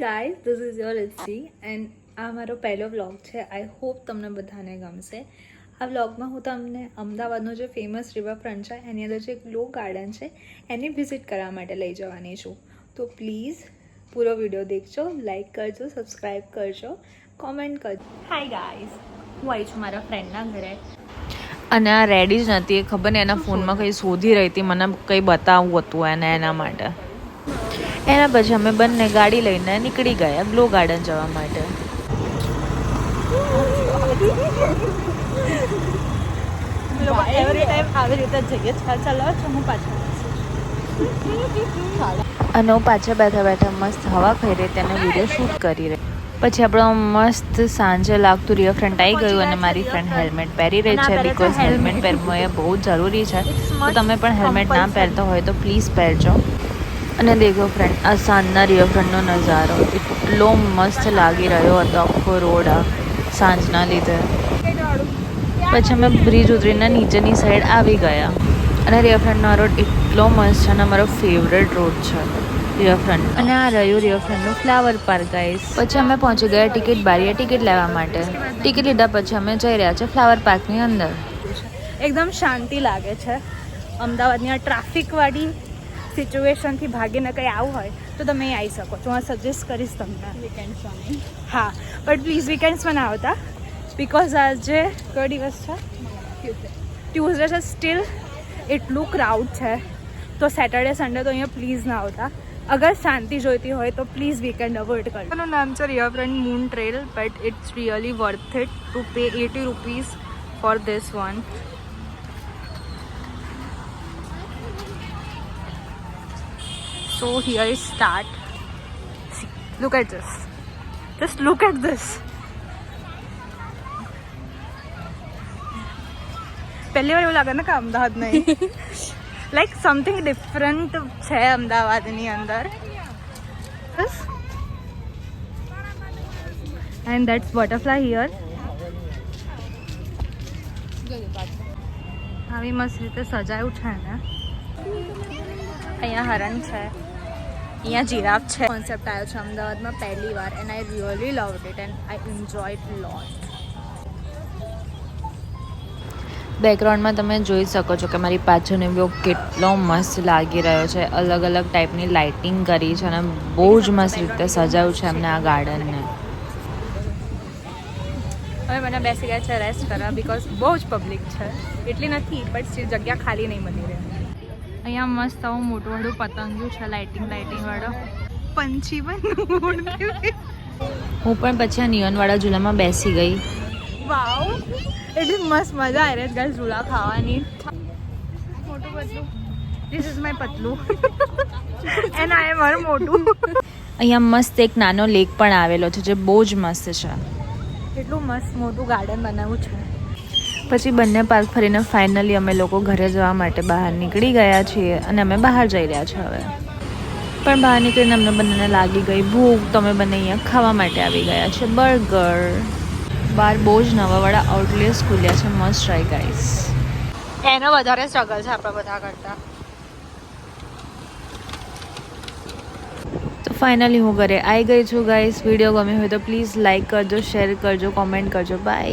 Guys, this is your Riddhi and આ મારો પહેલો વ્લોગ છે. આઈ હોપ તમને બધાને ગમશે. આ વ્લોગમાં હું તમને અમદાવાદનો જે ફેમસ રિવરફ્રન્ટ છે એની અંદર જે ગ્લો ગાર્ડન છે એની વિઝિટ કરવા માટે લઈ જવાની છું. તો પ્લીઝ પૂરો વિડીયો દેખજો, લાઈક કરજો, સબસ્ક્રાઈબ કરજો, કોમેન્ટ કરજો. હાય ગાઈઝ, હું આવી છું મારા ફ્રેન્ડના ઘરે અને આ રેડી જ નથી. ખબર ને એના ફોનમાં કંઈ શોધી રહી હતી, મને કંઈ બતાવવું હતું એને એના માટે. એના પછી અમે બંને ગાડી લઈને નીકળી ગયા ગ્લો ગાર્ડન જવા માટે. એવરી ટાઈમ આવી રીતે જ જઈએ છીએ. ચાલો હું પાછળ અને હું પાછળ બેઠા બેઠા મસ્ત હવા ખાઈ રહી તેને વિડીયો શૂટ કરી રહી. પછી આપણો મસ્ત સાંજે લાગતું રિવરફ્રન્ટ આવી ગયું અને મારી ફ્રેન્ડ હેલ્મેટ પહેરી રહી છે બિકોઝ હેલ્મેટ પહેરવું એ બહુ જરૂરી છે. તો તમે પણ હેલ્મેટ ના પહેરતા હોય તો પ્લીઝ પહેરજો. અને દેખો ફ્રેન્ડ, આ સાંજના રિવરફ્રન્ટનો નજારો એટલો મસ્ત લાગી રહ્યો હતો, આખો રોડ આ સાંજના લીધે. પછી અમે બ્રિજ ઉતરીને નીચેની સાઈડ આવી ગયા અને રિવરફ્રન્ટનો રોડ એટલો મસ્ત છે અને અમારો ફેવરેટ રોડ છે રિવરફ્રન્ટ. અને આ રહ્યું રિવરફ્રન્ટનું ફ્લાવર પાર્ક ગાઈસ. પછી અમે પહોંચી ગયા ટિકિટ બારીએ ટિકિટ લેવા માટે. ટિકિટ લીધા પછી અમે જઈ રહ્યા છે ફ્લાવર પાર્કની અંદર. એકદમ શાંતિ લાગે છે. અમદાવાદની આ ટ્રાફિકવાળી સિચ્યુએશનથી ભાગીને કંઈ આવું હોય તો તમે અહીં આવી શકો છો. હું સજેસ્ટ કરીશ તમને વીકેન્ડ્સમાં. હા, બટ પ્લીઝ વીકેન્ડ્સમાં ના આવતા બિકોઝ આજે કયો દિવસ છે? ટ્યુઝડે છે. સ્ટીલ એટલું ક્રાઉડ છે તો સેટરડે સન્ડે તો અહીંયા પ્લીઝ ના આવતા. અગર શાંતિ જોઈતી હોય તો પ્લીઝ વીકેન્ડ અવોઇડ કરજો. એનું નામ છે riverfront moon trail, but it's really worth it to pay 80 rupees for this one. So here is start. See, look at this. Just look at this. પહેલી વાર એવું લાગે ને કે અમદાવાદ નહીં, લાઈક સમથિંગ ડિફરન્ટ છે અમદાવાદની અંદર. And that's butterfly here. આવી મસ્ત રીતે સજાયું છે ને. અહીંયા હરણ છે, અહીંયા જીરાફ છે. કોન્સેપ્ટ આવ્યો છે અમદાવાદમાં પહેલી વાર and I really loved it and I enjoy it lot. બેકગ્રાઉન્ડમાં તમે જોઈ શકો છો કે મારી પાછળનો વ્યૂ કેટલો મસ્ત લાગી રહ્યો છે. અલગ અલગ ટાઈપની લાઇટિંગ કરી છે અને બહુ જ મસ્ત રીતે સજાવ્યું છે એમને આ ગાર્ડનને. હવે મને બેસી ગયા છે રેસ્ટ કરવા બિકોઝ બહુ જ પબ્લિક છે. એટલી નથી બટ સ્ટીલ જગ્યા ખાલી નહીં બની રહે. અહીંયા મસ્ત આવું મોટું વાળું પતંગિયું છે, લાઇટિંગ વાળો. પંછી પણ હું પણ પછી આ નિયોનવાળા ઝૂલામાં બેસી ગઈ. વાવ, એટલી મસ્ત મજા આવી રહી છે ગાઈસ ઝૂલા ખાવાની. મોટું પતલું, this is my Patlu and આ એ મારું મોટું. અહીંયા મસ્ત એક નાનો લેક પણ આવેલો છે જે બહુ જ મસ્ત છે. એટલું મસ્ત મોટું ગાર્ડન બનાવ્યું છે. પછી બંને પાર્ક ફરીને ફાઇનલી અમે લોકો ઘરે જવા માટે બહાર નીકળી ગયા છીએ અને અમે બહાર જઈ રહ્યા છીએ હવે. પણ બહાર નીકળીને અમને બંનેને લાગી ગઈ ભૂખ, તો અમે બંને અહીંયા ખાવા માટે આવી ગયા છે બર્ગર. બહાર બહુ જ નવાવાળા આઉટલેટ્સ ખુલ્યા છે, મસ્ટ ટ્રાય ગાઈસ. એનો વધારે સ્ટ્રગલ છે આપણા બધા કરતા. તો ફાઇનલી હું ઘરે આવી ગઈ છું ગાઈસ. વિડીયો ગમ્યો હોય તો પ્લીઝ લાઇક કરજો, શેર કરજો, કોમેન્ટ કરજો. બાય.